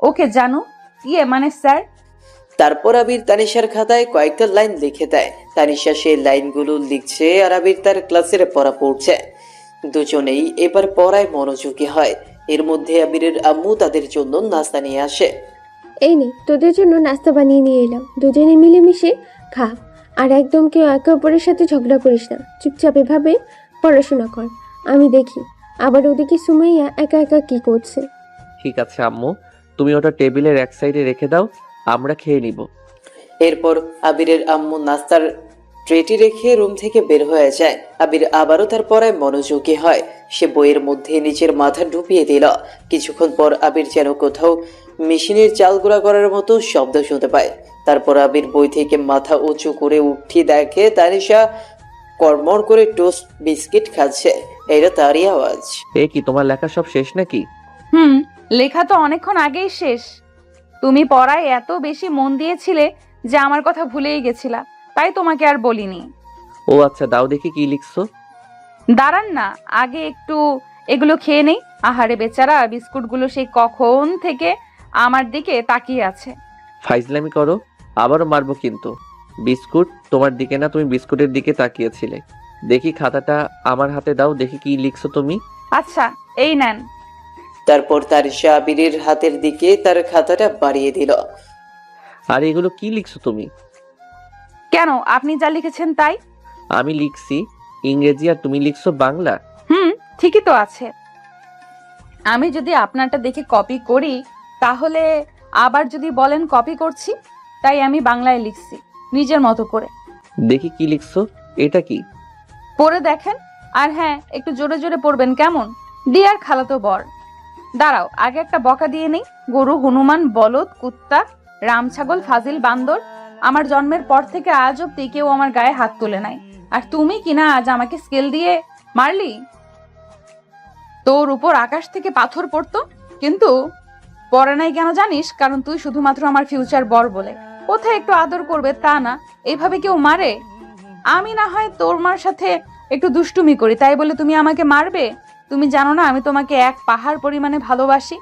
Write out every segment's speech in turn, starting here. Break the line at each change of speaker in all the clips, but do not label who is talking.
ওকে জানু, মানে স্যার।
তারপর আবির তানিশার খাতায় কয়েকটা লাইন লিখে দেয়। তানিশা সেই লাইনগুলো লিখছে আর আবির তার ক্লাসের পড়া পড়ছে। দুজনেই এবার পড়ায় মনোযোগী হয়। এর মধ্যে আবিরের আম্মু তাদের জন্য নাস্তা নিয়ে আসে।
এই নে, তোদের জন্য নাস্তা বানিয়ে নিয়ে এলাম, দুজনে মিলেমিশে খা। আর একদম কেউ একে অপরের সাথে ঝগড়া করিস না, চুপচাপ এভাবে পড়াশোনা কর। আমি দেখি আবার ওদিকে সুমাইয়া একা একা কি করছে।
ঠিক আছে আম্মু, তুমি ওটা টেবিলের এক সাইডে রেখে দাও, আমরা খেয়ে নিব।
এরপর আবিরের আম্মু নাস্তার ট্রেটি রেখে রুম থেকে বের হয়ে যায়। আবির আবারও তার পড়ায় মনোযোগী হয়। সে বইয়ের মধ্যে নিজের মাথা ডুবিয়ে দিল। কিছুক্ষণ পর আবির যেন কোথাও মেশিনের চাল গুঁড়া করার মতো শব্দ শুনতে পায়। তারপর আবির বই থেকে মাথা উঁচু করে উঠে দেখে তানিশা কড়মড় করে টোস্ট বিস্কিট খাচ্ছে। এটা তারই আওয়াজ।
এ কি, তোমার লেখা সব শেষ নাকি?
লেখা তো অনেকক্ষণ আগেই শেষ। তুমি পড়ায় এত বেশি মন দিয়েছিলে যে আমার কথা ভুলেই গেছিলা, তাই তোমাকে আর বলিনি।
ও আচ্ছা, দাও দেখি কি লিখছো।
দাঁড়ান না, আগে একটু এগুলো খেয়ে নেই। আহারে বেচারা, বিস্কুটগুলো সেই কখন থেকে আমার দিকে তাকিয়ে আছে।
ফাইজলামি করো, আবারও মারবো কিন্তু। বিস্কুট তোমার দিকে না, তুমি বিস্কুটের দিকে তাকিয়েছিলে। দেখি খাতাটা আমার হাতে দাও, দেখি কি লিখছো তুমি।
আচ্ছা, এই নেন।
তারপর তানিশা আবিরের হাতের দিকে তার খাতাটা বাড়িয়ে দিল।
আর এগুলো কি লিখছো তুমি?
কেন, আপনি যা লিখেছেন তাই।
আমি লিখছি ইংরেজি আর তুমি লিখছো বাংলা।
ঠিকই তো আছে। আমি যদি আপনারটা দেখে কপি করি তাহলে আবার যদি বলেন কপি করছি, তাই আমি বাংলায় লিখছি নিজের মতো করে।
দেখি কি লিখছো, এটা কি?
পড়ে দেখেন, আর হ্যাঁ, একটু জোরে জোরে পড়বেন কেমন? ডিয়ার খালাতো বর। দাঁড়াও, আগে একটা বকা দিয়ে নেই। গরু, হনুমান, বলদ, কুত্তা, রাম, ছাগল, ফাজিল, বান্দর, আমার জন্মের পর থেকে আজ অব্দি কেউ আমার গায়ে হাত তুলে নাই, আর তুমি কিনা আজ আমাকে স্কেল দিয়ে মারলি। তোর উপর আকাশ থেকে পাথর পড়তো, কিন্তু পড়ে নাই কেন জানিস? কারণ তুই শুধুমাত্র আমার ফিউচার বর বলে। কোথায় একটু আদর করবে তা না, এইভাবে কেউ মারে? আমি না হয় তোর মার সাথে একটু দুষ্টুমি করি, তাই বলে তুমি আমাকে মারবে? তুমি জানো না আমি তোমাকে এক পাহাড় পরিমাণে ভালোবাসি।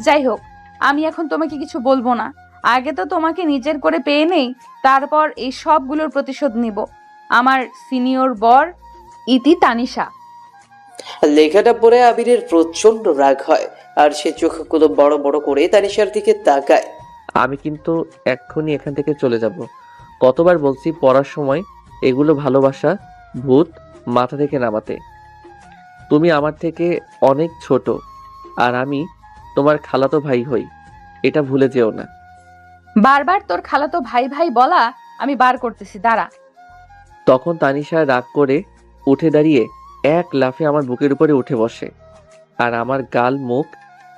যাই হোক, আমি এখন তোমাকে কিছু বলবো না। আগে তো তোমাকে নিজের করে পেয়ে নেই, তারপর এই সবগুলোর প্রতিশোধ নিব। আমার সিনিয়র বর, ইতি তানিশা।
লেখাটা পড়ে আবিরের প্রচন্ড রাগ হয় আর সে চোখগুলো বড় বড় করে তানিশার দিকে তাকায়।
আমি কিন্তু এক্ষুনি এখান থেকে চলে যাব। কতবার বলছি পড়ার সময় এগুলো ভালোবাসা ভূত মাথা থেকে নামাতে। তুমি আমার থেকে অনেক ছোট, আর আমি তোমার খালাতো ভাই হই, এটা ভুলে যেও না।
বারবার তোর খালাতো ভাই ভাই বলা আমি বার করতেছি, দাঁড়া।
তখন তানিশা রাগ করে উঠে দাঁড়িয়ে এক লাফে আমার বুকের উপরে উঠে বসে আর আমার গাল মুখ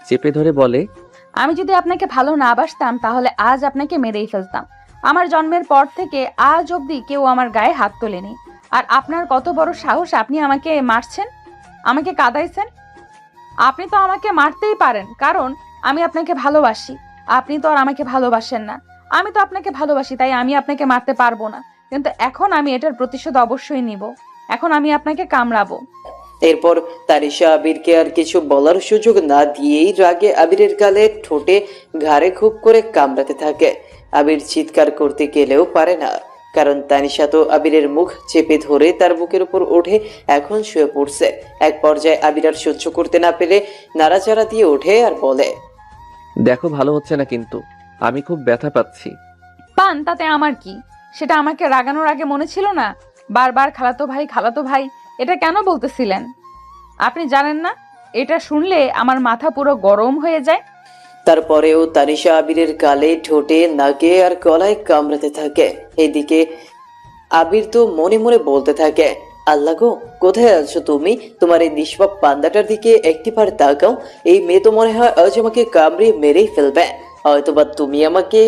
চেপে ধরে বলে,
আমি যদি আপনাকে ভালো না বাসতাম তাহলে আজ আপনাকে মেরেই ফেলতাম। আমার জন্মের পর থেকে আজ অবধি কেউ আমার গায়ে হাত তোলেনি, আর আপনার কত বড় সাহস, আপনি আমাকে মারছেন, আমাকে কাঁদাইছেন। আপনি তো আমাকে মারতেই পারেন, কারণ আমি আপনাকে ভালোবাসি। আপনি তো আর আমাকে ভালোবাসেন না। আমি তো আপনাকে ভালোবাসি, তাই আমি আপনাকে মারতে পারবো না। কিন্তু এখন আমি এটার প্রতিশোধ অবশ্যই নিব। এখন আমি আপনাকে কামড়াবো।
এরপর তানিশা আবিরকে আর কিছু বলার সুযোগ না দিয়েই রাগে আবিরের গালে, ঠোঁটে, ঘাড়ে খুব করে কামড়াতে থাকে। আবির চিৎকার করতে গেলেও পারে না, কারণ তানিশা তো আবিরের মুখ চেপে ধরে তার বুকের উপর ওঠে এখন শুয়ে পড়ছে। এক পর্যায়ে আবির আর সহ্য করতে না পেরে নাড়াচাড়া দিয়ে ওঠে আর বলে,
দেখো ভালো হচ্ছে না কিন্তু, আমি খুব ব্যথা পাচ্ছি।
পান, তাতে আমার কি? সেটা আমাকে রাগানোর আগে মনে ছিল না? বারবার খালাতো ভাই খালাতো ভাই এটা কেন বলতেছিলেন? আপনি জানেন না এটা শুনলে আমার মাথা পুরো গরম হয়ে যায়।
তারপরেও তানিশা আবিরের গালে, ঠোঁটে, নাকে আর গলায় কামড়াতে থাকে। এদিকে আবির তো মনে মনে বলতে থাকে, আল্লাহ গো, কোথায় আছো তুমি? তোমার এই নিষ্পাপ পান্দাটার দিকে একটিবার তাকাও। এই মেয়ে তো মনে হয় আজ আমাকে কামড়িয়ে মেরেই ফেলবে। হয়তোবা তুমি আমাকে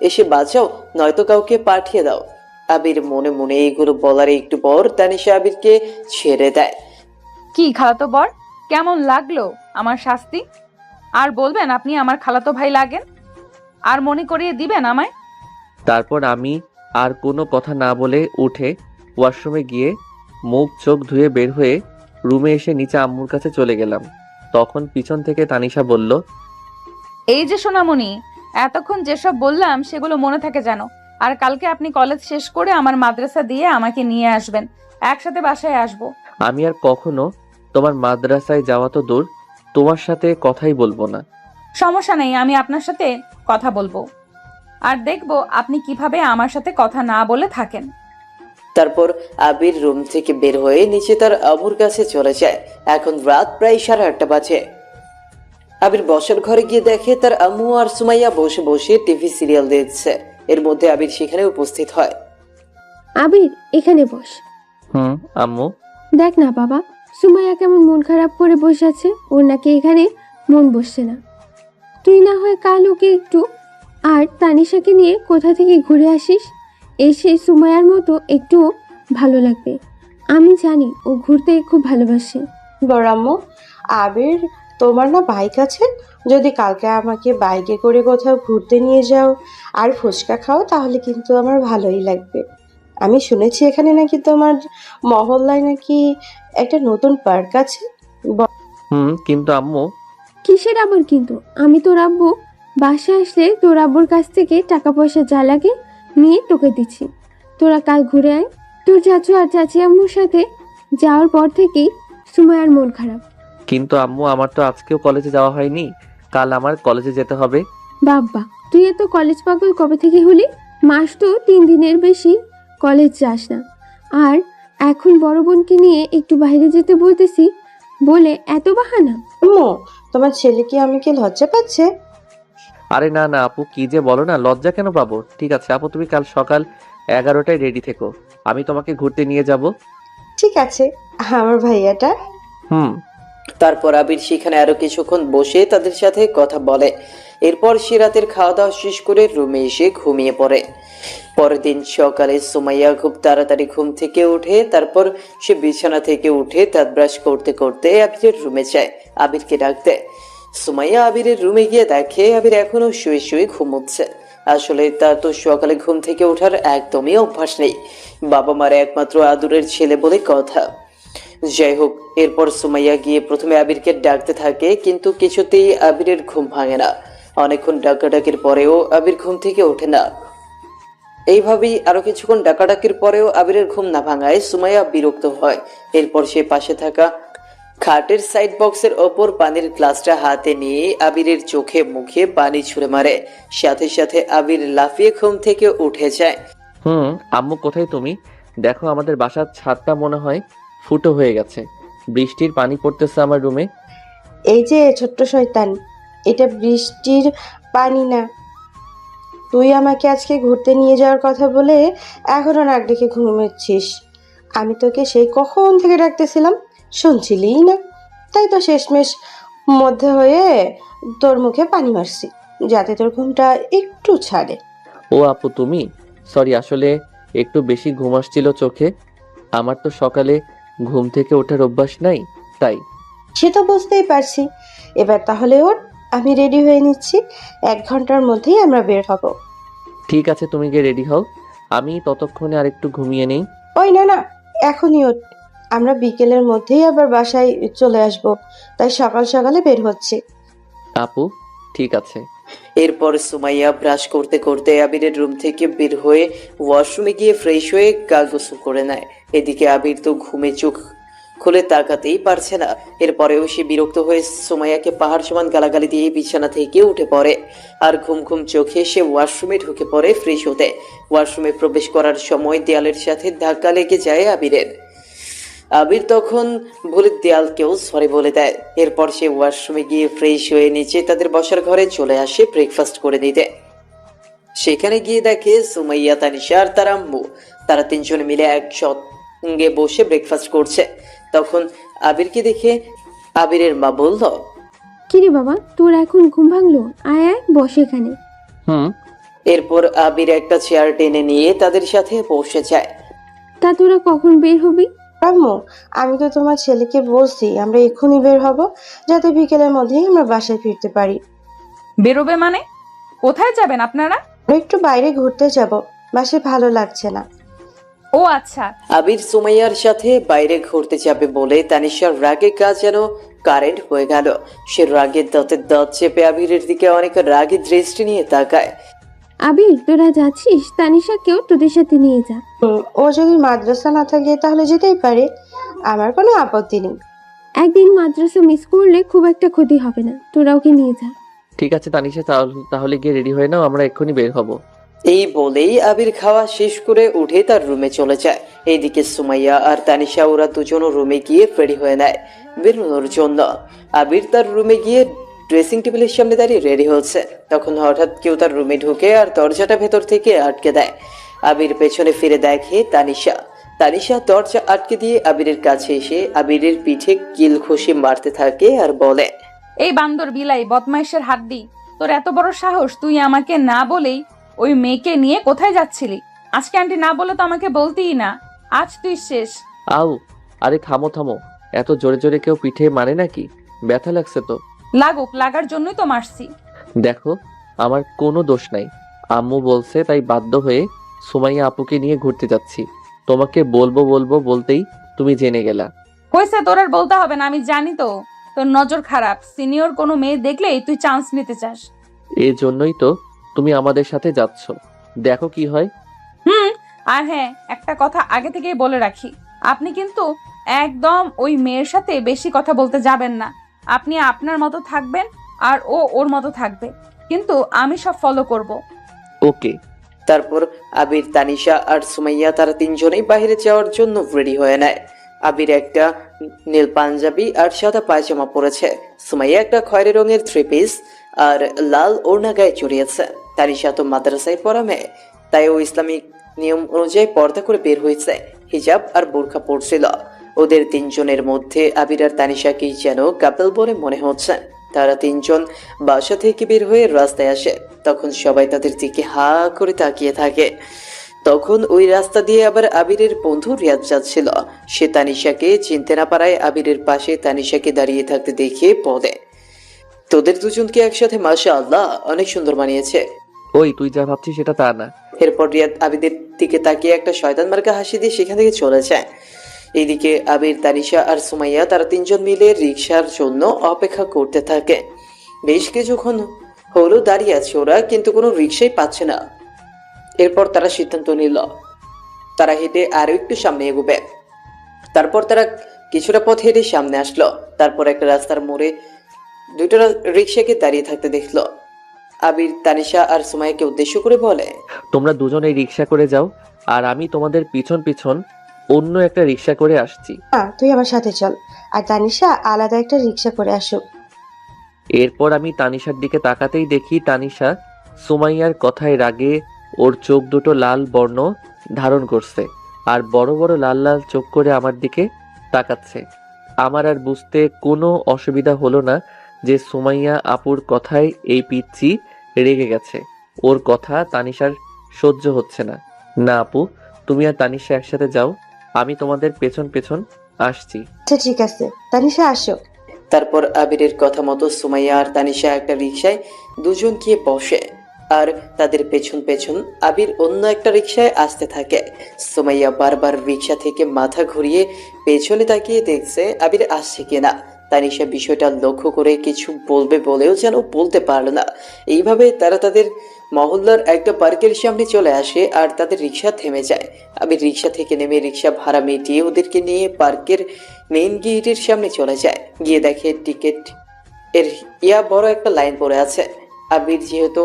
এসে বাঁচাও, নয়তো কাউকে পাঠিয়ে দাও। আবির মনে মনে এইগুলো বলার একটু পর তানিশা আবিরকে ছেড়ে দেয়।
কি খালাতো বর, কেমন লাগলো আমার শাস্তি? আর বলবেন আপনি আমার খালাতো ভাই লাগেন? আর মনে করিয়ে দিবেন আমায়?
তারপর আমি আর কোনো কথা না বলে উঠে ওয়াশরুমে গিয়ে মুখ চোখ ধুয়ে বের হয়ে রুমে এসে নিচে আম্মুর কাছে চলে গেলাম। তখন পিছন থেকে তানিশা বলল,
এই যে সোনামণি, এতক্ষণ যেসব বললাম সেগুলো মনে থাকে যেন। আর কালকে আপনি কলেজ শেষ করে আমার মাদ্রাসা দিয়ে আমাকে নিয়ে আসবেন, একসাথে বাসায় আসবো।
আমি আর কখনো তোমার মাদ্রাসায় যাওয়া তো দূর, তোমার সাথে কথাই বলবো না।
সমস্যা নেই, আমি আপনার সাথে কথা বলবো, আর দেখবো আপনি কিভাবে আমার সাথে কথা না বলে থাকেন।
তারপর আবির রুম থেকে বের হয়ে নিচে তার আম্মুর কাছে চলে যায়। এখন রাত প্রায় 8:30 বাজে। আবির বসার ঘরে গিয়ে দেখে তার আম্মু আর সুমাইয়া বসে বসে টিভি সিরিয়াল দেখছে। এর মধ্যে আবির সেখানে উপস্থিত হয়।
আবির, এখানে বস।
আম্মু।
দেখ না বাবা, সুমাইয়া কেমন মন খারাপ করে বসে আছে, ওর নাকি এখানে মন বসছে না। তুই না হয় কাল ওকে একটু আর তানিশাকে নিয়ে কোথা থেকে ঘুরে আসিস, এসে সুমাইয়ার মতো একটু ভালো লাগবে। আমি জানি ও ঘুরতে খুব ভালোবাসে।
বড়াম্মু, আবির, তোমার না বাইক আছে? যদি কালকে আমাকে বাইকে করে কোথাও ঘুরতে নিয়ে যাও আর ফুচকা খাও তাহলে কিন্তু আমার ভালোই লাগবে। আমি শুনেছি এখানে নাকি তোমার মহল্লায় নাকি একটা নতুন পার্ক আছে।
কিন্তু আম্মু।
কিসের আবার কিন্তু? আমি তোর আব্বু বাসায় আসলে তোর আব্বুর কাছ থেকে টাকা পয়সা যা লাগে নিয়ে তোকে দিচ্ছি। তোরা কাল ঘুরে আয়। তোর চাচু আর চাচি আম্মুর সাথে যাওয়ার পর থেকেই সুমাইয়ার মন খারাপ।
কিন্তু আম্মু, আমার তো আজকেও কলেজে যাওয়া হয়নি, কাল আমার কলেজে যেতে হবে।
বাবা, তুই এত কলেজ পাগল কবে থেকে হলি? মাস তো 3 দিনের বেশি কলেজ যাস না, আর এখন বড় বোনকে নিয়ে একটু বাইরে যেতে বলতেছি বলে এত বাহানা।
আম্মু, তোমার ছেলে কি আমাকে লজ্জা পাচ্ছে?
আরে না না আপু, কি যে বলো না, লজ্জা কেন পাবো? ঠিক আছে আপু, তুমি কাল সকাল 11টায় রেডি থেকো, আমি তোমাকে ঘুরতে নিয়ে যাব।
ঠিক আছে আমার ভাইয়াটা।
হুম।
তারপর আবির সেখানে আরো কিছুক্ষণ বসে তাদের সাথে কথা বলে। এরপর সে রাতের খাওয়া দাওয়া শেষ করে রুমে এসে ঘুমিয়ে পড়ে। পরের দিন সকালে সুমাইয়া খুব তাড়াতাড়ি ঘুম থেকে উঠে। তারপর সে বিছানা থেকে উঠে দাঁত ব্রাশ করতে করতে আবিরের রুমে যায় আবিরকে ডাকতে। সুমাইয়া আবিরের রুমে গিয়ে দেখে আবির এখনো শুয়ে শুয়ে ঘুমোচ্ছে। আসলে তার তো সকালে ঘুম থেকে ওঠার একদমই অভ্যাস নেই, বাবা মার একমাত্র আদরের ছেলে বলে কথা। যাই হোক, এরপর সুমাইয়া গিয়ে প্রথমে আবিরকে ডাকতে থাকে, কিন্তু কিছুতেই আবিরের ঘুম ভাঙে না। অনেকক্ষণ ডাকাডাকির পরেও আবির ঘুম থেকে ওঠে না। এইভাবেই আরো কিছুক্ষণ ডাকাডাকির পরেও আবিরের ঘুম না ভাঙায় সুমাইয়া বিরক্ত হয়। এরপর সে পাশে থাকা খাটের সাইড বক্সের ওপর পানির গ্লাসটা হাতে নিয়ে আবিরের চোখে মুখে পানি ছুঁড়ে মারে। সাথে সাথে আবির লাফিয়ে ঘুম থেকে উঠে যায়।
আম্মু, কোথায় তুমি? দেখো, আমাদের বাসার ছাদটা মনে হয় ফুটো হয়ে গেছে, বৃষ্টির পানি পড়তেছে আমার রুমে।
এই যে ছোট্ট শয়তান, এটা বৃষ্টির পানি না। তুই আমাকে আজকে ঘুরতে নিয়ে যাওয়ার কথা বলে এখনো নাক ডেকে ঘুমাচ্ছিস। আমি তোকে সেই কখন থেকে ডাকতেছিলাম, শুনছিলিই না। তাই তো শেষমেশ মধ্যে হয়ে তোর মুখে পানি মারছি, যাতে তোর ঘুমটা একটু ছাড়ে।
ও আপু, তুমি? সরি, আসলে একটু বেশি ঘুম আসছিল চোখে। আমার তো সকালে ঘুম থেকে ওঠার অভ্যাস নাই, তাই।
সে তো বুঝতেই পারছি। এবার তাহলে ওর, আমি রেডি হয়ে নিচ্ছি। 1 ঘন্টার মধ্যেই আমরা বের হব।
ঠিক আছে, তুমি গিয়ে রেডি হও, আমি ততক্ষণে আরেকটু ঘুমিয়ে নেই।
ওই না না, এখনই ওঠ। আমরা বিকেলের মধ্যেই আবার বাসায় চলে আসব, তাই সকাল সকালে বের হচ্ছে।
আপু, ঠিক আছে।
এরপর সুমাইয়া ব্রাশ করতে করতে আবিরের রুম থেকে বের হয়ে ওয়াশরুমে গিয়ে ফ্রেশ হয়ে গা গোসল করে নেয়। এদিকে আবির তো ঘুমে চোখ খুলে তাকাতেই পারছে না। এরপরেও সে বিরক্ত হয়ে সুমাইয়াকে পাহাড় সমান গালাগালি দিয়ে বিছানা থেকে উঠে পড়ে। আর ঘুম ঘুম চোখে সে ওয়াশরুমে ঢুকে পড়ে ফ্রেশ হতে। ওয়াশরুমে প্রবেশ করার সময় দেয়ালের সাথে ধাক্কা লেগে যায় আবিরের। আবির তখন ভুলে দেয়ালকেও সরি বলে দেয়। এরপর সে ওয়াশরুমে গিয়ে ফ্রেশ হয়ে নিচে তাদের বসার ঘরে চলে আসে ব্রেকফাস্ট করে দিতে। সেখানে গিয়ে দেখে সুমাইয়া, তানিশা আর তার আম্মু, তারা তিনজনে মিলে একসঙ্গে বসে ব্রেকফাস্ট করছে। তখন আবিরকে দেখে আবিরের মা বলল,
কিরে বাবা, তোর এখন ঘুম ভাঙলো? আয় আয়, বস এখানে।
এরপর আবির একটা চেয়ার টেনে নিয়ে তাদের সাথে বসে যায়।
তা তোরা কখন বের হবি?
আম্মু, আমি তো তোমার ছেলেকে বলছি আমরা এক্ষুনি বের হব, যাতে বিকেলের মধ্যেই আমরা বাসায় ফিরতে পারি।
বেরোবে মানে? কোথায় যাবেন আপনারা?
আমরা একটু বাইরে ঘুরতে যাব, বাসায় ভালো লাগছে না।
ও আচ্ছা।
আবির সুমাইয়ার সাথে বাইরে ঘুরতে যাবে বলে তানিশার রাগে গা যেন কারেন্ট হয়ে গেল। সে রাগে দাঁতের দাঁত চেপে আবিরের দিকে অনেক রাগী দৃষ্টি নিয়ে তাকায়।
আবির, তোরা যাচ্ছিস, তানিশাকেও তোদের সাথে নিয়ে যা।
ও যদি মাদ্রাসা না থাকে তাহলে যেতেই পারে, আমার কোনো আপত্তি নেই।
একদিন মাদ্রাসা মিস করলে খুব একটা ক্ষতি হবে না, তোরা ওকে নিয়ে যা।
ঠিক আছে তানিশা, তাহলে গিয়ে রেডি হয়ে নাও, আমরা এক্ষুনি বের হব।
এই বলেই আবির খাওয়া শেষ করে উঠে তার রুমে চলে যায়। এইদিকে সুমাইয়া আর তানিশা ওরা দুজনও রুমে গিয়ে রেডি হয়ে নেয় বেরোনোর জন্য। আবির তার রুমে গিয়ে ড্রেসিং টেবিলের সামনে দাঁড়িয়ে রেডি হচ্ছে, তখন হঠাৎ কেউ তার রুমে ঢুকে আর দরজাটা ভেতর থেকে আটকে দেয়। আবির পেছনে ফিরে দেখে তানিশা। তানিশা দরজা আটকে দিয়ে আবিরের কাছে এসে আবিরের পিঠে কিল ঘুষি মারতে থাকে আর বলে,
এই বান্দর বিলাই বদমাইশের হাড্ডি, তোর এত বড় সাহস, তুই আমাকে না বলেই ওই মেয়েকে নিয়ে কোথায় যাচ্ছিলি? আজকে আন্টি না বলে তো আমাকে বলতিই না, আজ তুই শেষ।
আউ, আরে থামো থামো, এত জোরে জোরে কেউ পিঠে মারে নাকি? ব্যথা লাগছে তো?
লাগুক, লাগার জন্যই তো মারছি।
দেখো, আমার কোনো দোষ নাই, আম্মু বলছে তাই বাধ্য হয়ে সুমাইয়া আপুকে নিয়ে ঘুরতে যাচ্ছি। তোমাকে বলবো বলবো বলতেই তুমি জেনে গেলা।
হয়েছে, তোর আর বলতে হবে না, আমি জানি তো তোর নজর খারাপ, সিনিয়র কোনো মেয়ে দেখলেই তুই চান্স নিতে চাস।
এই জন্যই তো তুমি আমাদের সাথে যাচ্ছ, দেখো কি হয়।
আর হ্যাঁ, একটা কথা আগে থেকেই বলে রাখি, আপনি কিন্তু একদম ওই মেয়ের সাথে বেশি কথা বলতে যাবেন না। আপনি আপনার মতো থাকবেন আর ও ওর মতো থাকবে, কিন্তু আমি সব ফলো করব।
ওকে।
তারপর আবির, তানিশা আর সুমাইয়া তারা তিনজনেই বাইরে যাওয়ার জন্য রেডি হয়ে নেয়। আবির একটা নীল পাঞ্জাবি আর সাদা পায়জামা পরেছে, সুমাইয়া একটা খয়েরি রঙের থ্রি পিস আর লাল ওড়না গায়ে জড়িয়েছে। তানিশা তো মাদ্রাসায় পড়া মেয়ে, তাই ও ইসলামিক নিয়ম অনুযায়ী পর্দা করে বের হয়েছে, হিজাব আর বোরখা পরছিল। ওদের তিনজনের মধ্যে আবির আর তানিশাকেই যেন কাপল বলে মনে হচ্ছে। তারা তিনজন বাসা থেকে বের হয়ে রাস্তায় আসে, তখন সবাই তাদের দিকে হা করে তাকিয়ে থাকে। তখন ওই রাস্তা দিয়ে আবার আবিরের বন্ধু রিয়াদ যাচ্ছিল। সে তানিশাকে চিনতে না পারায় আবিরের পাশে তানিশাকে দাঁড়িয়ে থাকতে দেখে বলে, তোদের দুজনকে একসাথে মাশাআল্লাহ অনেক সুন্দর মানিয়েছে।
ওই, তুই যা ভাবছিস সেটা তা না।
এরপর রিয়াদ আবিদের দিকে তাকিয়ে একটা শয়তান মার্কা হাসি দিয়ে সেখান থেকে চলে যায়। এইদিকে আবির, তানিশা আর সুমাইয়া তারা তিনজন মিলে রিক্সার জন্য অপেক্ষা করতে থাকে। বেশ কিছুক্ষণ হলো দাঁড়িয়ে আছে ওরা, কিন্তু কোনো রিক্সাই পাচ্ছে না। এরপর তারা সিদ্ধান্ত নিল তারা হেঁটে আরো একটু সামনে এগোবে। তারপর তারা কিছুটা পথ হেঁটে সামনে আসলো। তারপর একটা রাস্তার মোড়ে দুটো রিক্সাকে দাঁড়িয়ে থাকতে দেখলো। আবির তানিশা আর সুমাইয়াকে উদ্দেশ্য করে বলে,
তোমরা দুজন এই রিক্সা করে যাও, আর আমি তোমাদের পিছন পিছন অন্য একটা রিক্সা করে আসছি।
তুই আমার সাথে চল, আর তানিশা আলাদা একটা রিক্সা করে আসুক।
এরপর আমি তানিশার দিকে তাকাতেই দেখি তানিশা সুমাইয়ার কথায় রাগে ওর চোখ দুটো লাল বর্ণ ধারণ করছে আর বড় বড় লাল লাল চোখ করে আমার দিকে তাকাচ্ছে। আমার আর বুঝতে কোনো অসুবিধা হলো না যে সুমাইয়া আপুর কথায় এই পিচ্চি রেগে গেছে। ওর কথা তানিশার সহ্য হচ্ছে না। না আপু, তুমি আর তানিশা একসাথে যাও, আমি তোমাদের পেছন পেছন আসছি।
আচ্ছা ঠিক আছে, তানিশা আসো।
তারপর আবিরের কথা মতো সুমাইয়া আর তানিশা একটা রিক্সায় দুজন গিয়ে বসে, আর তাদের পেছন পেছন আবির অন্য একটা রিক্সায় আসতে থাকে। সুমাইয়া বারবার রিক্সা থেকে মাথা ঘুরিয়ে পেছনে তাকিয়ে দেখছে আবির আসছে কিনা। তানিশা বিষয়টা লক্ষ্য করে কিছু বলবে বলেও যেন বলতে পারল না। এইভাবে তারা তাদের মহল্লার একটা পার্কের সামনে চলে আসে আর তাদের রিক্সা থেমে যায়। আবির রিক্সা থেকে নেমে রিক্সা ভাড়া মিটিয়ে ওদেরকে নিয়ে পার্কের মেইন গেটের সামনে চলে যায়। গিয়ে দেখে টিকিট এর বড় একটা লাইন পড়ে আছে। আবির যেহেতু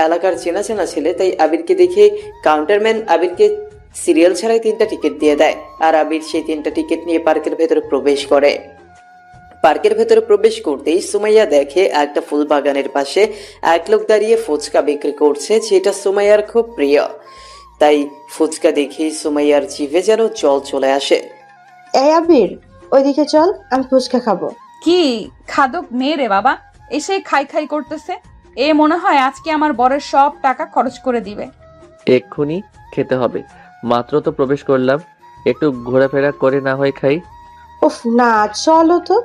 এলাকার চেনা চেনা ছেলে, তাই আবিরকে দেখে কাউন্টারম্যান আবিরকে সিরিয়াল ছাড়াই 3টা টিকিট দিয়ে দেয়, আর আবির সেই 3টা টিকিট নিয়ে পার্কের ভেতরে প্রবেশ করে। পার্কের ভেতরে প্রবেশ করতেই সুমাইয়া দেখে একটা ফুল বাগানের পাশে এক লোক দাঁড়িয়ে ফুচকা বিক্রি করছে, যেটা সুমাইয়ার খুব প্রিয়। তাই ফুচকা দেখেই সুমাইয়ার জিভে যেন জল চলে আসে।
এই আবির, ওইদিকে চল, আমি ফুচকা খাবো।
কি খাদক মেয়ে রে বাবা, এসে খাই খাই করতেছে। এ মনে হয় আজকে আমার বরের সব টাকা খরচ করে দিবে।
এক্ষুনি খেতে হবে, মাত্র তো প্রবেশ করলাম, একটু ঘোরাফেরা করে না হয় খাই।
উফ না, চলো তো,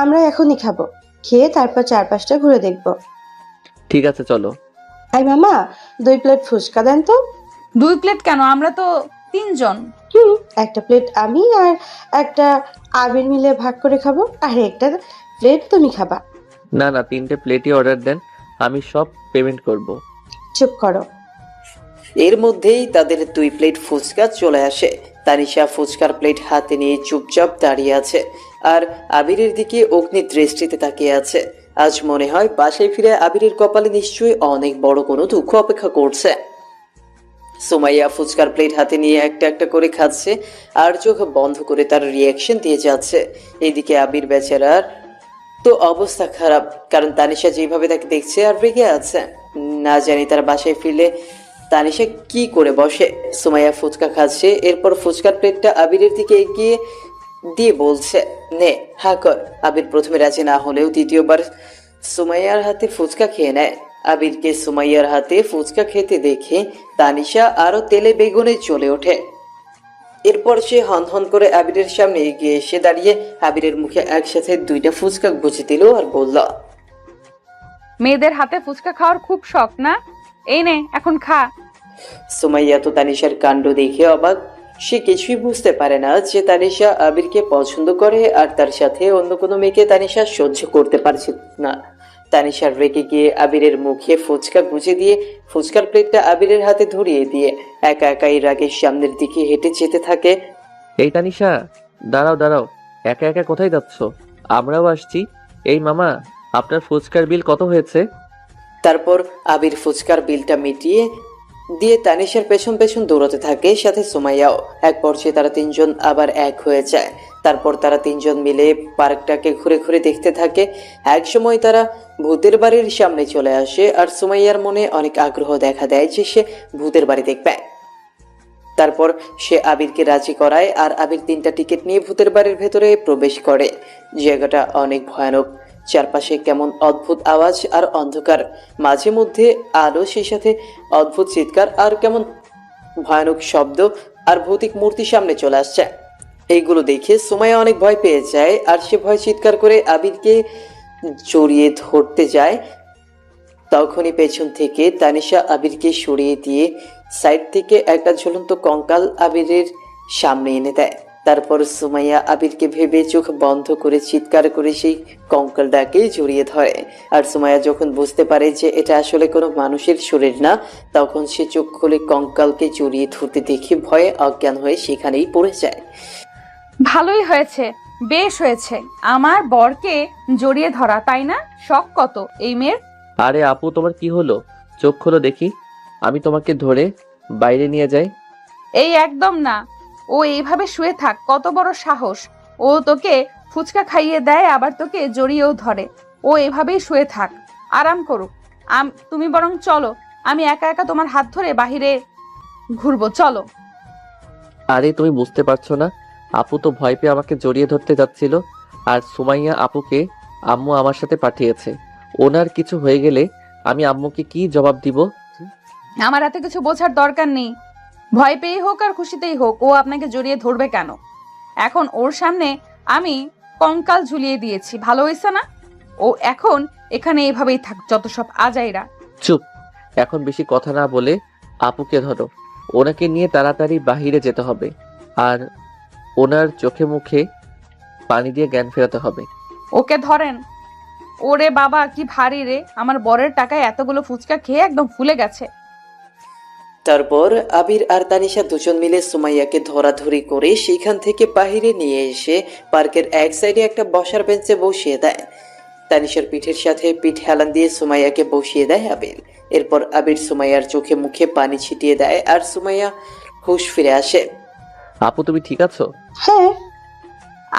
আমরা এখনই খাবো, খেয়ে তারপর চারপাশটা ঘুরে দেখবো।
ঠিক আছে চলো।
আই মামা, 2 প্লেট ফুচকা দেন তো।
2 প্লেট কেন, আমরা তো তিনজন।
একটা প্লেট আমি আর একটা আবির মিলে ভাগ করে খাবো, আর একটা প্লেট তুমি খাবা।
না না, 3টে প্লেটই অর্ডার দেন, আমি সব পেমেন্ট করব।
চুপ করো।
এর মধ্যেই তাদের 2 প্লেট ফুচকা চলে আসে। তানিশা ফুচকার প্লেট হাতে নিয়ে চুপচাপ দাঁড়িয়ে আছে আর আবিরের দিকে অগ্নি দৃষ্টিতে তাকিয়ে আছে। আজ মনে হয় বাসায় ফিরে আবিরের কপালে নিশ্চয়ই অনেক বড় কোনো দুঃখ অপেক্ষা করছে। সুমাইয়া ফুচকার প্লেট হাতে নিয়ে একটা একটা করে খাচ্ছে আর চোখ বন্ধ করে তার রিয়াকশন দিয়ে যাচ্ছে। এদিকে আবির বেচারার তো অবস্থা খারাপ, কারণ তানিশা যেভাবে তাকে দেখছে আর রেগে আছে। না জানি তার বাসায় ফিরলে তানিশা কি করে বসে। সুমাইয়া ফুচকা খাচ্ছে, এরপর ফুচকার প্লেটটা আবিরের দিকে এগিয়ে দিয়ে বলছে, নে হা কর। আবির প্রথমে রাজি না হলেও দ্বিতীয়বার সুমাইয়ার হাতে ফুচকা খেয়ে নেয়। আবিরকে সুমাইয়ার হাতে ফুচকা খেতে দেখে তানিশা আরো তেলে বেগুনে চলে ওঠে। এরপর সে হন করে আবিরের সামনে এগিয়ে এসে দাঁড়িয়ে আবিরের মুখে একসাথে 2টা ফুচকা গুঁজে দিল আর বলল,
মেয়েদের হাতে ফুচকা খাওয়ার খুব শখ না? এই নে এখন খা।
সুমাইয়া তো তানিশার কাণ্ড দেখে অবাক। সে কিছুই বুঝতে পারে না যে তানিশা আবিরকে পছন্দ করে আর তার সাথে অন্য কোনো মেয়েকে তানিশা সহ্য করতে পারছে না। তানিশার রেগে গিয়ে আবিরের মুখে ফুচকা গুঁজে দিয়ে ফুচকার প্লেটটা আবিরের হাতে ধরিয়ে দিয়ে একা একাই রাগের সামনের দিকে হেঁটে যেতে থাকে।
এই তানিশা, দাঁড়াও দাঁড়াও, একা একা কোথায় যাচ্ছ? আমরাও আসছি। এই মামা, আপনার ফুচকার বিল কত হয়েছে?
তারপর আবির ফুচকার বিলটা মিটিয়ে দিয়ে তানিশার পেছন পেছন দৌড়াতে থাকে, সাথে সুমাইয়াও। এক পর্যায়ে তারা 3জন আবার এক হয়ে যায়। তারপর তারা 3জন মিলে পার্কটাকে ঘুরে ঘুরে দেখতে থাকে। এক সময় তারা ভূতের বাড়ির সামনে চলে আসে আর সুমাইয়ার মনে অনেক আগ্রহ দেখা দেয় যে সে ভূতের বাড়ি দেখবে। তারপর সে আবিরকে রাজি করায় আর আবির 3টা টিকিট নিয়ে ভূতের বাড়ির ভেতরে প্রবেশ করে। জায়গাটা অনেক ভয়ানক, চারপাশে কেমন অদ্ভুত আওয়াজ আর অন্ধকার, মাঝে মধ্যে আলো, সেই সাথে অদ্ভুত চিৎকার আর কেমন ভয়ানক শব্দ আর ভৌতিক মূর্তি সামনে চলে আসছে। এইগুলো দেখে সুমাইয়া অনেক ভয় পেয়ে যায় আর সে ভয় চিৎকার করে আবিরকে জড়িয়ে ধরতে যায়। তখনই পেছন থেকে তানিশা আবিরকে সরিয়ে দিয়ে সাইড থেকে একটা ঝুলন্ত কঙ্কাল আবিরের সামনে এনে দেয়। তারপর সুমাইয়া আবিরকে ভেবে চোখ বন্ধ করে চিৎকার করে সেই কঙ্কালটাকে জড়িয়ে ধরে। আর সুমাইয়া যখন বুঝতে পারে যে এটা আসলে কোনো মানুষের শরীর না, তখন সে চোখ খুলে কঙ্কালকে জড়িয়ে ধরতে দেখে ভয়ে অজ্ঞান হয়ে সেখানেই পড়ে যায়।
ভালোই হয়েছে, বেশ হয়েছে। আমার বরকে জড়িয়ে ধরা, তাই না? শখ কত এই মেয়ের।
আরে আপু, তোমার কি হলো? চোখ খোলো দেখি, আমি তোমাকে ধরে বাইরে নিয়ে যাই।
এই একদম না। ও এইভাবে শুয়ে থাক, কত বড় সাহস! ও তোকে ফুচকা খাইয়ে দেয়, আবার তোকে জড়িয়েও ধরে। ও এভাবেই শুয়ে থাক, আরাম করুক। তুমি বরং চলো, আমি একা একা তোমার হাত ধরে বাহিরে ঘুরবো, চলো।
আরে তুমি বুঝতে পারছো না, আপু তো ভয় পেয়ে আমাকে জড়িয়ে ধরতে যাচ্ছিল। আর সুমাইয়া আপুকে আম্মু আমার সাথে পাঠিয়েছে। ওনার কিছু হয়ে গেলে আমি আম্মুকে কি জবাব দিব?
আমার হাতে কিছু বোঝার দরকার নেই। ভয় পেয়েই হোক আর খুশিতেই হোক, ও আপনাকে জড়িয়ে ধরবে কেন? এখন ওর সামনে আমি কঙ্কাল ঝুলিয়ে দিয়েছি, ভালো হয়েছে না? ও এখন এখানে এভাবেই থাক, যত সব আজাইরা।
চুপ, এখন বেশি কথা না বলে আপুকে ধরো। ওনাকে নিয়ে তাড়াতাড়ি বাহিরে যেতে হবে আর ওনার চোখে মুখে পানি দিয়ে জ্ঞান ফেরাতে হবে।
ওকে ধরেন। ওরে বাবা, কি ভারী রে! আমার বরের টাকায় এতগুলো ফুচকা খেয়ে একদম ফুলে গেছে।
তারপর আবির আর তানিশা 2জন মিলে সুমাইয়াকে ধরাধরি করে সেখান থেকে বাহিরে নিয়ে এসে পার্কের এক সাইডে একটা বসার বেঞ্চে বসিয়ে দেয়। তানিশার পিঠের সাথে পিঠ হেলান দিয়ে সুমাইয়াকে বসিয়ে দেয় আবির। এরপর আবির সুমাইয়ার চোখে মুখে পানি ছিটিয়ে দেয় আর সুমাইয়া হুঁশ ফিরে আসে।
আপু, তুমি ঠিক আছো?
হ্যাঁ।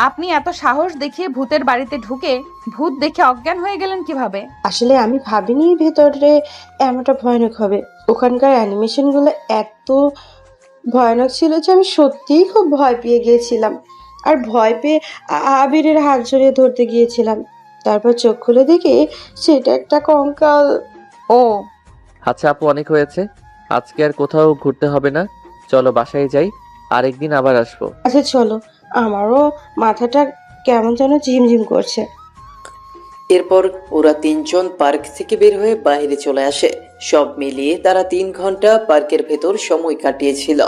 আপনি এত সাহস দেখিয়ে ভূতের বাড়িতে ঢুকে ভূত দেখে অজ্ঞান হয়ে গেলেন কিভাবে?
আসলে আমি ভাবিনি ভেতরে এমনটা ভয়ানক হবে। ওখানকার অ্যানিমেশনগুলো এত ভয়ানক ছিল যে আমি সত্যিই খুব ভয় পেয়ে গিয়েছিলাম। আর ভয় পেয়ে আবিরের হাত জড়িয়ে ধরতে গিয়েছিলাম। তারপর চোখ খুলে দেখি সেটা একটা কঙ্কাল।
ও
আচ্ছা আপু, অনেক হয়েছে। আজকে আর কোথাও ঘুরতে হবে না, চলো বাসায় যাই, আরেকদিন আবার আসবো।
আচ্ছা চলো, আমারও মাথাটা কেমন যেন ঝিমঝিম করছে।
এরপর ওরা 3জন পার্ক থেকে বের হয়ে বাইরে চলে আসে। সব মিলিয়ে তারা 3 ঘন্টা পার্কের ভেতর সময় কাটিয়েছিল।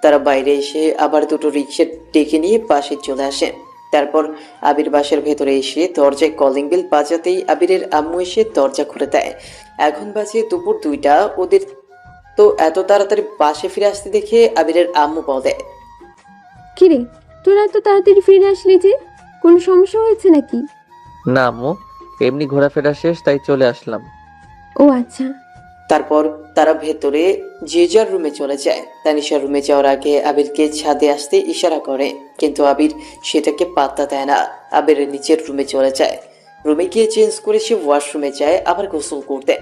তারা বাইরে এসে আবার দুটো রিক্সা ডেকে নিয়ে পাশে চলে আসে। তারপর আবির বাসার ভেতরে এসে দরজায় কলিং বেল বাজাতেই আবিরের আম্মু এসে দরজা খুলে দেয়। এখন বাজে দুপুর 2টা। ওদের তো এত তাড়াতাড়ি বাসে ফিরে আসতে দেখে আবিরের আম্মু বলে,
কিরে, তোরা এত তাড়াতাড়ি ফিরে আসলি যে? কোনো সমস্যা হয়েছে নাকি?
না আম্মু, এমনি ঘোরাফেরা শেষ তাই চলে আসলাম।
ও আচ্ছা।
তারপর তারা ভেতরে যে যার রুমে চলে যায়। তানিশা রুমে যাওয়ার আগে আবিরকে ছাদে আসতে ইশারা করে, কিন্তু আবির সেটাকে পাত্তা দেয় না। আবিরের নিচের রুমে চলে যায়। রুমে গিয়ে চেঞ্জ করে সে ওয়াশরুমে যায় আবার গোসল করতে।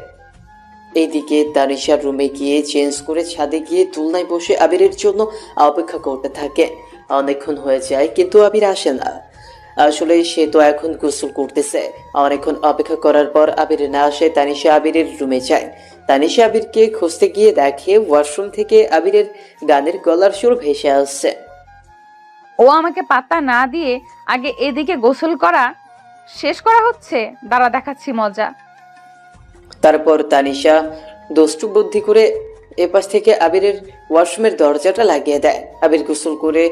এইদিকে তানিশার রুমে গিয়ে চেঞ্জ করে ছাদে গিয়ে তুলনায় বসে আবিরের জন্য অপেক্ষা করতে থাকে। অনেকক্ষণ হয়ে যায় কিন্তু আবির আসে না। আসলে সে তো এখন গোসল করতেছে। অনেকক্ষণ অপেক্ষা করার পর আবির না আসে তানিশা আবিরের রুমে যায়। তানিশা আবিরকে খুঁজতে গিয়ে দেখে ওয়াশরুম থেকে আবিরের গানের গলার সুর ভেসে আসছে।
ও আমাকে পাত্তা না দিয়ে আগে এদিকে গোসল করা শেষ করা হচ্ছে। দাঁড়া, দেখাচ্ছি মজা।
তারপর তানিশা দুষ্টু বুদ্ধি করে এপাশ থেকে আবিরের ওয়াশরুমের দরজাটা লাগিয়ে দেয়। আবির গোসল করে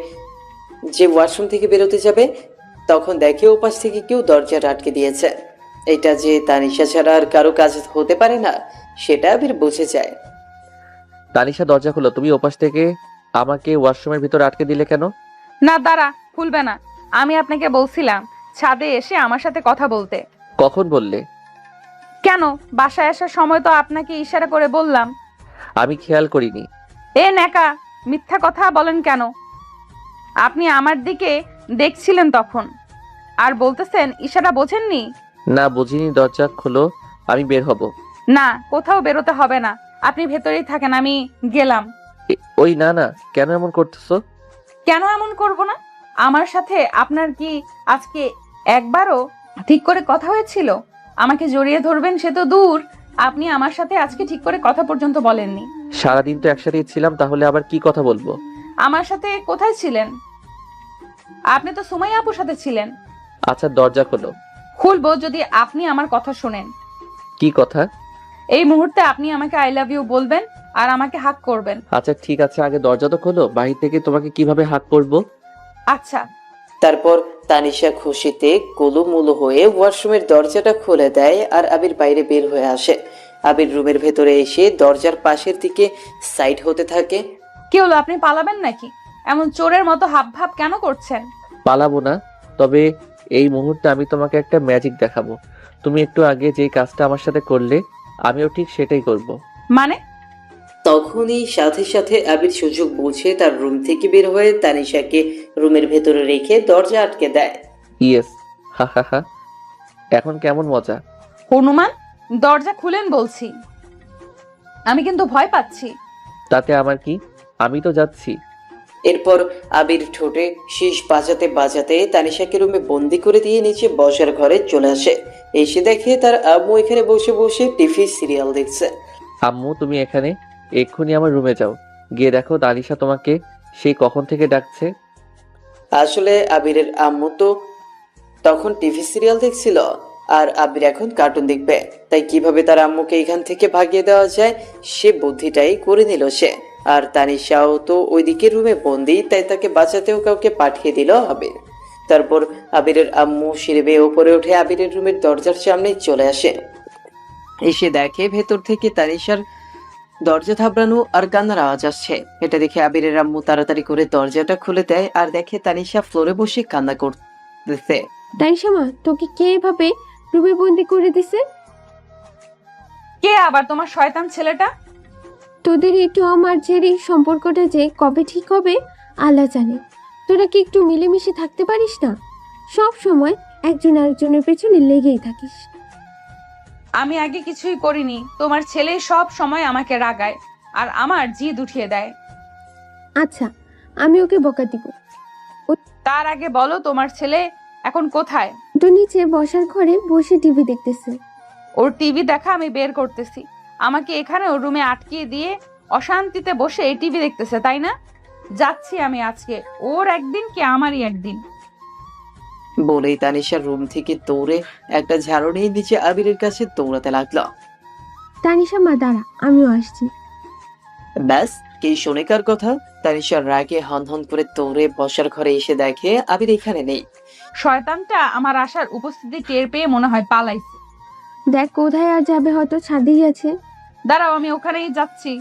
যে ওয়াশরুম থেকে বেরোতে যাবে তখন দেখে ওপাশ থেকে কেউ দরজাটা আটকে দিয়েছে। এটা যে তানিশা ছাড়া আর কারো কাজ হতে পারে না সেটা আবির বুঝে যায়।
তানিশা দরজা খোলো, তুমি ওপাশ থেকে আমাকে ওয়াশরুমের ভিতরে আটকে দিলে কেন?
না দাঁড়া, খুলবে না। আমি আপনাকে বলছিলাম ছাদে এসে আমার সাথে কথা বলতে।
কখন বললে?
কেন, বাসায় আসার সময় তো আপনাকে ইশারা করে বললাম।
আমি খেয়াল করিনি।
এ নেকা, মিথ্যা কথা বলেন কেন? আপনি আমার দিকে দেখছিলেন তখন আর বলতেছেন ইশারা বোঝেননি?
না বুঝিনি, দরজা খোলো, আমি বের হব।
না, কোথাও বেরোতে হবে না, আপনি ভেতরেই থাকেন, আমি গেলাম।
ওই না না, কেন এমন করতেছো?
কেন এমন করব না? আমার সাথে আপনার কি আজকে একবারও ঠিক করে কথা হয়েছিল? আমাকে জড়িয়ে ধরবেন সে তো দূর, আপনি আমার সাথে আজকে ঠিক করে কথা পর্যন্ত বলেননি।
সারাদিন তো একসাথেই ছিলাম, তাহলে আবার কি কথা বলবো?
আমার সাথে কোথায় ছিলেন? আপনি তো সুমাইয়া আপুর সাথে ছিলেন।
আচ্ছা দরজা খোলো।
খুলবো যদি আপনি আমার কথা শুনেন।
কি কথা?
এই মুহূর্তে আপনি আমাকে আই লাভ ইউ বলবেন আর আমাকে হাক করবেন।
আচ্ছা ঠিক আছে, আগে দরজা তো খোলো, বাহির থেকে তোমাকে কিভাবে হাত করবো?
আচ্ছা।
তারপর তানিশা খুশিতে কুলুমুলু হয়ে ওয়াশরুমের দরজাটা খুলে দেয় আর আবির বাইরে বের হয়ে আসে। আবির রুমের ভেতরে এসে দরজার পাশের দিকে সাইড হতে থাকে।
কি হলো, আপনি পালাবেন নাকি? এমন চোরের মতো হাব ভাব কেন করছেন?
পালাবো না, তবে এই মুহূর্তে আমি তোমাকে একটা ম্যাজিক দেখাবো। তুমি একটু আগে যেই কাজটা আমার সাথে করলে, আমিও ঠিক সেটাই করব।
মানে?
তখনই সাথে সাথে আবির সুযোগ বুঝে তার রুম থেকে বের হয়ে তানিশাকে রুমের ভেতরে রেখে দরজা আটকে দেয়।
ইয়েস, হা হা হা। এখন কেমন মজা?
হনুমান, দরজা খুলেন বলছি। আমি কিন্তু ভয় পাচ্ছি।
তাতে আমার কি, আমি তো যাচ্ছি।
এরপর আবির ঠোঁটে শীষ বাজাতে বাজাতে তানিশাকে রুমে বন্দি করে দিয়ে নিচে বসার ঘরে চলে আসে। এসে দেখে তার আম্মু এখানে বসে বসে টিভি সিরিয়াল দেখছে।
আম্মু তুমি এখানে, এক্ষুনি আমার রুমে যাও, গিয়ে দেখো তানিশা তোমাকে সেই কখন থেকে ডাকছে।
আসলে আবিরের আম্মু তো তখন টিভি সিরিয়াল দেখছিল আর আবির এখন কার্টুন দেখবে, তাই কিভাবে তার আম্মুকে এখান থেকে ভাগিয়ে দেওয়া যায় সে বুদ্ধিটাই করে নিল সে। আর তানিশাও তো ওইদিকে রুমে বন্দি, তাই তাকে বাঁচাতেও কাউকে পাঠিয়ে দিল আবির। তারপর আবিরের আম্মু সিঁড়ি বেয়ে উপরে উঠে আবিরের রুমের দরজার সামনে চলে আসে। এসে দেখে ভেতর থেকে তানিশার দরজা থাবড়ানো আর কান্নার আওয়াজ আসছে। এটা দেখে আবিরের আম্মু তাড়াতাড়ি করে দরজাটা খুলে দেয় আর দেখে তানিশা ফ্লোরে বসে কান্না করতেছে।
তানিশা মা, তোকে কে এভাবে রুমে বন্দি করে দিছে?
কে আবার তোমার শয়তান ছেলেটা?
তোদের এই টম আর জেরি সম্পর্কটা যে কবে ঠিক হবে আল্লাহ জানে। তোরা কি একটু মিলেমিশে থাকতে পারিস না? সব সময় একজন আরেকজনের পেছনে লেগেই থাকিস।
আমি আগে কিছুই করিনি, তোমার ছেলে সব সময় আমাকে রাগায় আর আমার জিদ উঠিয়ে দেয়।
আচ্ছা, আমি ওকে বকা দিব।
তার আগে বলো তোমার ছেলে এখন কোথায়?
তো নিচে বসার ঘরে বসে টিভি দেখতেছে।
ওর টিভি দেখা আমি বের করতেছি। আমাকে এখানে ওর রুমে আটকিয়ে দিয়ে অশান্তিতে বসে এই টিভি দেখতেছে, তাই না? যাচ্ছি আমি আজকে, ওর একদিন কি আমারই একদিন।
বলেই তানিশার রুম থেকে দৌড়ে একটা ঝাড়ু নিয়ে নিচে আবিরের কাছে দৌড়াতে লাগলো।
তানিশা মা দাঁড়া, আমিও আসছি।
ব্যাস কে শোনে কার কথা? তানিশা রাগে হনহন করে দৌড়ে বসার ঘরে এসে দেখে আবির এখানে নেই।
শয়তানটা আমার আসার উপস্থিতি টের পেয়ে মনে হয় পালাইছে।
দেখ কোথায় আর যাবে, হয়তো ছাদেই আছে।
দাঁড়াও, আমি ওখানেই যাচ্ছি।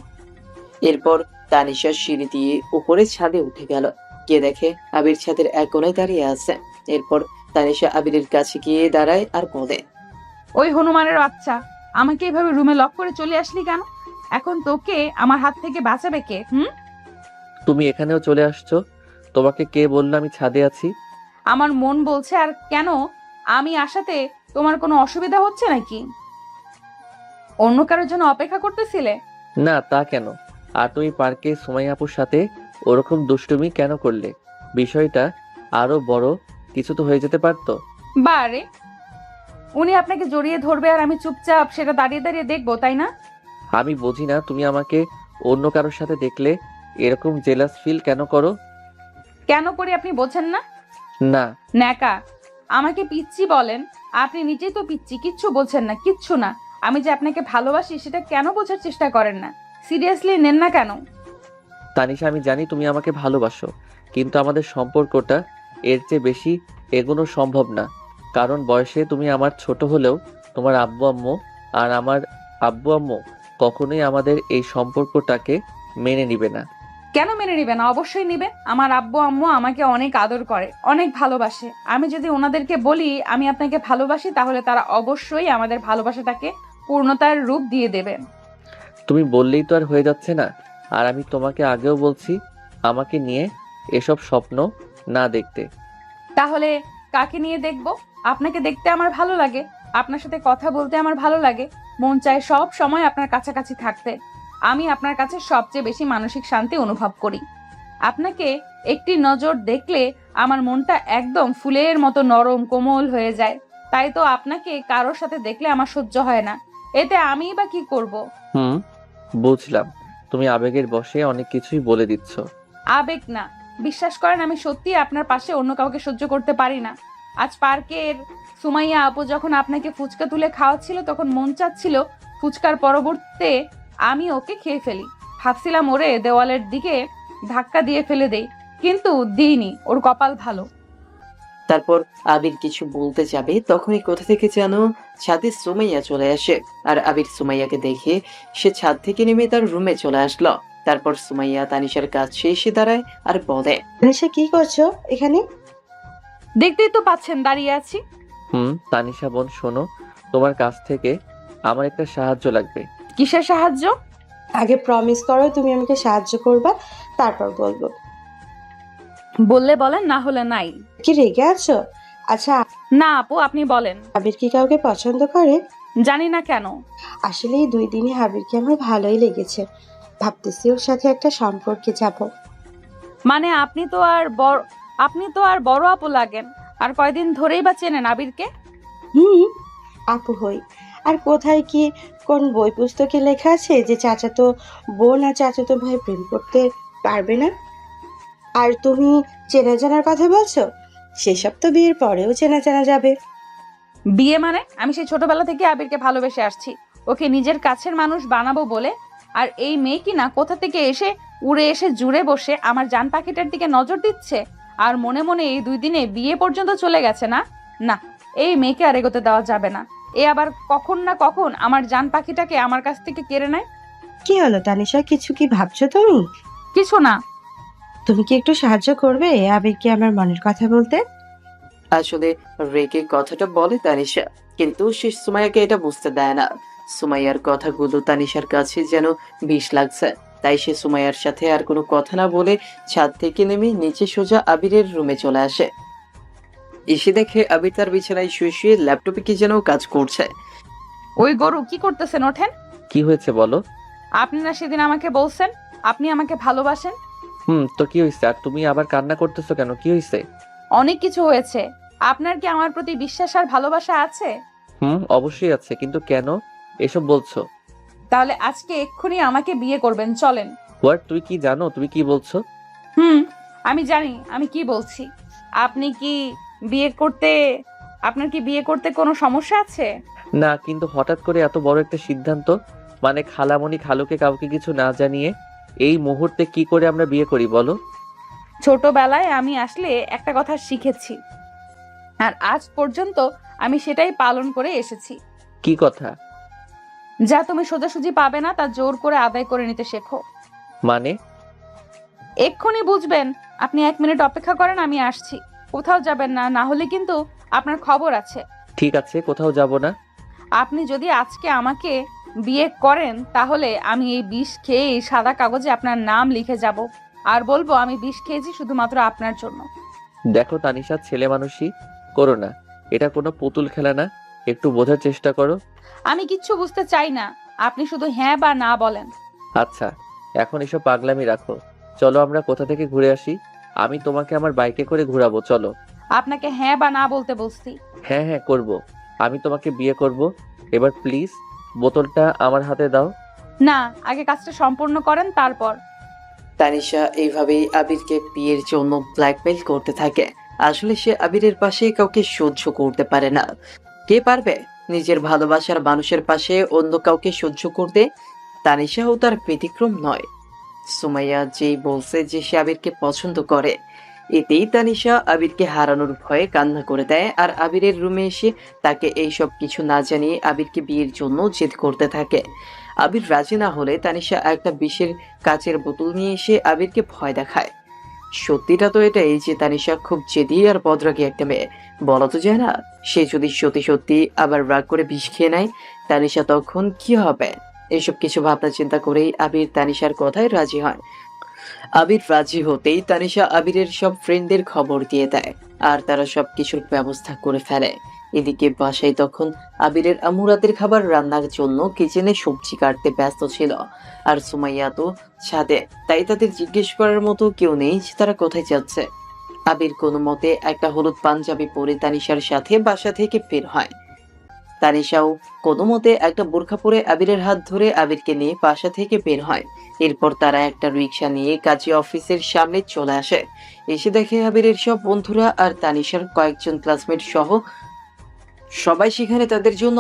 এরপর তানিশা সিঁড়ি দিয়ে উপরে ছাদে উঠে গেল। গিয়ে দেখে আবির ছাদের এক কোণায় দাঁড়িয়ে আছে। এরপর তানিশা আবিরের কাছে গিয়ে দাঁড়ায় আর বলে,
ওই হনুমানের বাচ্চা, আমাকে এভাবে রুমে লক করে চলে আসলি কেন? এখন তোকে আমার হাত থেকে বাঁচাবে কে?
তুমি এখানেও চলে আসছো? তোমাকে কে বললো আমি ছাদে আছি?
আমার মন বলছে। আর কেন? আমি আসাতে তোমার কোনো অসুবিধা হচ্ছে নাকি? অন্য কারোর জন্য অপেক্ষা করতেছিলে?
না, তা কেন? আর তুমি পার্কে সুমাইয়া আপুর সাথে ওরকম দুষ্টুমি কেন করলে? বিষয়টা আরো বড় কিছু তো হয়ে যেতে পারতো।
বারে, উনি আপনাকে জড়িয়ে ধরবে আর আমি চুপচাপ সেটা দাঁড়িয়ে দাঁড়িয়ে দেখবো, তাই না?
আমি বুঝি না তুমি আমাকে অন্য কারোর সাথে দেখলে এরকম জেলাস ফিল কেন করো?
কেন করি আপনি বোঝেন না?
না।
ন্যাকা, আমাকে পিচ্ছি বলেন? আপনি নিজেই তো পিচ্ছি, কিচ্ছু বলছেন না, কিচ্ছু না। আমি যে আপনাকে ভালোবাসি সেটা কেন বোঝার চেষ্টা করেন না? সিরিয়াসলি নেন না কেন?
তানিশা, আমি জানি তুমি আমাকে ভালোবাসো, কিন্তু আমাদের সম্পর্কটা এর চেয়ে বেশি এগোনো সম্ভব না। কারণ বয়সে তুমি আমার ছোট হলেও তোমার আব্বু আম্মু আর আমার আব্বু আম্মু কখনোই আমাদের এই সম্পর্কটাকে মেনে নিবে না।
কেন মেনে নিবে না? অবশ্যই নিবে। আমার আব্বু আম্মু আমাকে অনেক আদর করে, অনেক ভালোবাসে। আমি যদি ওনাদেরকে বলি আমি আপনাকে ভালোবাসি, তাহলে তারা অবশ্যই আমাদের ভালোবাসাটাকে পূর্ণতার রূপ দিয়ে দেবে।
তুমি বললেই তো আর হয়ে যাচ্ছে না। আর আমি তোমাকে আগেও বলছি আমাকে নিয়ে এসব স্বপ্ন না দেখতে।
তাহলে কাকে নিয়ে দেখবো? আপনাকে দেখতে আমার ভালো লাগে, আপনার সাথে কথা বলতে আমার ভালো লাগে। মন চায় সব সময় আপনার কাছাকাছি থাকতে। আমি আপনার কাছে সবচেয়ে বেশি মানসিক শান্তি অনুভব করি। আপনাকে একটি নজর দেখলে আমার মনটা একদম ফুলের মতো নরম কোমল হয়ে যায়। তাই তো আপনাকে কারোর সাথে দেখলে আমার সহ্য হয় না। এতে আমিই বা কি করব?
বুঝলাম, তুমি আবেগের বশে অনেক কিছুই বলে দিচ্ছ।
আবেগ না, বিশ্বাস করেন আমি সত্যি আপনার পাশে অন্য কাউকে সহ্য করতে পারি না। আজ পার্কের সুমাইয়া আপু যখন আপনাকে ফুচকা তুলে খাওয়াচ্ছিল, তখন মন চাচ্ছিল ফুচকার পরবর্তীতে আমি ওকে খেয়ে ফেলি। ভাবছিলাম ওরে দেওয়ালের দিকে ধাক্কা দিয়ে ফেলে দেই, কিন্তু দিইনি। ওর কপাল ভালো।
তারপর আবির কিছু বলতে যাবে তখনই কোথা থেকে যেন ছাদে সুমাইয়া চলে আসে। আর আবির সুমাইয়াকে দেখে সে ছাদ থেকে নেমে তার রুমে চলে আসলো। তারপর সুমাইয়া তানিশার কাছে এসে দাঁড়ায় আর বলে,
তানিশা কি করছো এখানে?
দেখতেই তো পাচ্ছেন দাঁড়িয়ে আছি।
তানিশা বোন, শোনো, তোমার কাছ থেকে আমার একটা সাহায্য লাগবে।
কিসের সাহায্য?
আগে প্রমিস করো তুমি আমাকে সাহায্য করবা, তারপর বলবো।
বললে বলেন, না হলে নাই।
কি রেগে আছো? আচ্ছা,
না আপু, আপনি বলেন।
আবির কি কাউকে পছন্দ করে?
জানি না কেন।
আসলে এই 2 দিনে আবিরকে আমার ভালোই লেগেছে। ভাবতেছি ওর সাথে একটা সম্পর্কে যাব।
মানে আপনি তো আর বড় আপু লাগেন। আর কয়দিন ধরেই বা চেনেন আবিরকে?
হুম, আপু হই। আর কোথায় কি কোন বই পুস্তকে লেখা আছে যে চাচাতো বোন আর চাচাতো ভাই প্রেম করতে পারবে না? আর তুমি চেনা জানার কথা বলছো, সেসব তো বিয়ের পরেও চেনা জানা যাবে।
বিয়ে মানে? আমি সেই ছোটবেলা থেকে আবিরকে ভালোবেসে আসছি, ওকে নিজের কাছের মানুষ বানাবো বলে। আর এই মেয়ে কি না কোথা থেকে এসে উড়ে এসে জুড়ে বসে আমার জান পাখিটার দিকে নজর দিচ্ছে। আর মনে মনে এই 2 দিনে বিয়ে পর্যন্ত চলে গেছে। না না, এই মেয়েকে আর এগোতে দেওয়া যাবে না। এ আবার কখন না কখন আমার জান পাখিটাকে আমার কাছ থেকে কেড়ে নেয়।
কি হলো তানিশা, কিছু কি ভাবছো তুমি?
কিছু না।
তুমি কি একটু সাহায্য করবে আবিরকে আমার মনের কথা বলতে?
আসলে রেগে কথাটা বলে তানিশা, কিন্তু সে সুমাইয়াকে এটা বুঝতে দেয় না। সুমাইয়ার কথাগুলো তানিশার কাছে যেন বিষ লাগছে। তাই সে সুমাইয়ার সাথে আর কোনো কথা না বলে ছাদ থেকে নেমে নিচে সোজা আবিরের রুমে চলে আসে। এসে দেখে আবির তার বিছানায় শুয়ে শুয়ে ল্যাপটপে কি যেন কাজ করছে।
ওই গরু, কি করতেছেন? ওঠেন।
কি হয়েছে বলো?
আপনি না সেদিন আমাকে বলছেন আপনি আমাকে ভালোবাসেন?
তো কি হয়েছে? আর তুমি আবার কান্না করতেছো কেন? কি হয়েছে?
অনেক কিছু হয়েছে। আপনার কি আমার প্রতি বিশ্বাস আর ভালোবাসা আছে?
অবশ্যই আছে, কিন্তু কেন এসব বলছো?
তাহলে আজকে এক্ষুনি আমাকে বিয়ে করবেন, চলেন।
হোয়াট? তুই কি জানো তুমি কি বলছো?
আমি জানি আমি কি বলছি। আপনি কি আপনার কি বিয়ে করতে কোনো সমস্যা আছে?
না, কিন্তু হঠাৎ করে এত বড় একটা সিদ্ধান্ত, মানে খালামণি খালুকে কাউকে কিছু না জানিয়ে এই মুহূর্তে কি করে আমরা বিয়ে করি বলো?
ছোটবেলায় আমি আসলে একটা কথা শিখেছি, আর আজ পর্যন্ত আমি সেটাই পালন করে এসেছি।
কি কথা?
যা তুমি সোজাসুজি পাবে না তা জোর করে আদায় করে নিতে শেখো।
মানে?
এক্ষুনি বুঝবেন। আপনি 1 মিনিট অপেক্ষা করেন, আমি আসছি। কোথাও যাবেন না, না হলে কিন্তু আপনার খবর আছে।
ঠিক আছে, কোথাও যাব না।
আপনি যদি আজকে আমাকে বিয়ে করেন তাহলে আমি এই বিষ খেয়ে এই সাদা কাগজে আপনার নাম লিখে যাব, আর বলবো আমি বিষ খেয়েছি শুধুমাত্র আপনার জন্য।
দেখো তানিশা, ছেলে মানুষই করো না, এটা কোনো পুতুল খেলা না, একটু বোঝার চেষ্টা করো।
আমি কিচ্ছু বুঝতে চাই না, আপনি শুধু হ্যাঁ বা না বলেন।
আচ্ছা, এখন এসব পাগলামি রাখো, চলো আমরা কোথা থেকে ঘুরে আসি। আমি তোমাকে আমার বাইকে করে ঘোরাবো, চলো।
আপনাকে হ্যাঁ বা না বলতে বলছি।
হ্যাঁ হ্যাঁ করব, আমি তোমাকে বিয়ে করব। এবার প্লিজ বোতলটা আমার হাতে দাও।
না, আগে কাজটা সম্পূর্ণ করেন তারপর।
তানিশা এইভাবেই আবিরকে বিয়ের জন্য ব্ল্যাকমেইল করতে থাকে। আসলে সে আবিরের পাশে কাউকে সহ্য করতে পারে না। কে পারবে নিজের ভালোবাসার মানুষের পাশে অন্য কাউকে সহ্য করতে? তানিশাও তার ব্যতিক্রম নয়। সুমাইয়া যেই বলছে যে সে আবিরকে পছন্দ করে, এতেই তানিশা আবিরকে হারানোর ভয়ে কান্না করে দেয়, আর আবিরের রুমে এসে তাকে এইসব কিছু না জানিয়ে আবিরকে বিয়ের জন্য জেদ করতে থাকে। আবির রাজি না হলে তানিশা একটা বিষের কাচের বোতল নিয়ে এসে আবিরকে ভয় দেখায়। সত্যিটা তো এটাই যে তানিশা খুব জেদি আর বদরাগী একটা মেয়ে। বলা তো যায় না, সে যদি সত্যি সত্যি আবার রাগ করে বিষ খেয়ে নেয়, তানিশা তখন কি হবে? এসব কিছু ভাবনা চিন্তা করেই আবির তানিশার কথায় রাজি হয়। আবির রাজি হতেই তানিশা আবিরের সব ফ্রেন্ডদের খবর দিয়ে দেয়, আর তারা সব কিছুর ব্যবস্থা করে ফেলে। এদিকে বাসায় তখন আবিরের আম্মু রাতের খাবার রান্নার জন্য কিচেনে সবজি কাটতে ব্যস্ত ছিল, আর সুমাইয়া তো ছাদে। তাই তাদের জিজ্ঞেস করার মতো কেউ নেই যে তারা কোথায় যাচ্ছে। আবির কোনো মতে একটা হলুদ পাঞ্জাবি পরে তানিশার সাথে বাসা থেকে বের হয়। তানিশাও কোনো মতে একটা বোরখা পরে আবিরের হাত ধরে আবিরকে নিয়ে বাসা থেকে বের হয়। এরপর তারা একটা রিক্সা নিয়ে কাজী অফিসের সামনে চলে আসে। এসে দেখে আবিরের সব বন্ধুরা আর তানিশার কয়েকজন ক্লাসমেট সহ সবাই সেখানে তাদের জন্য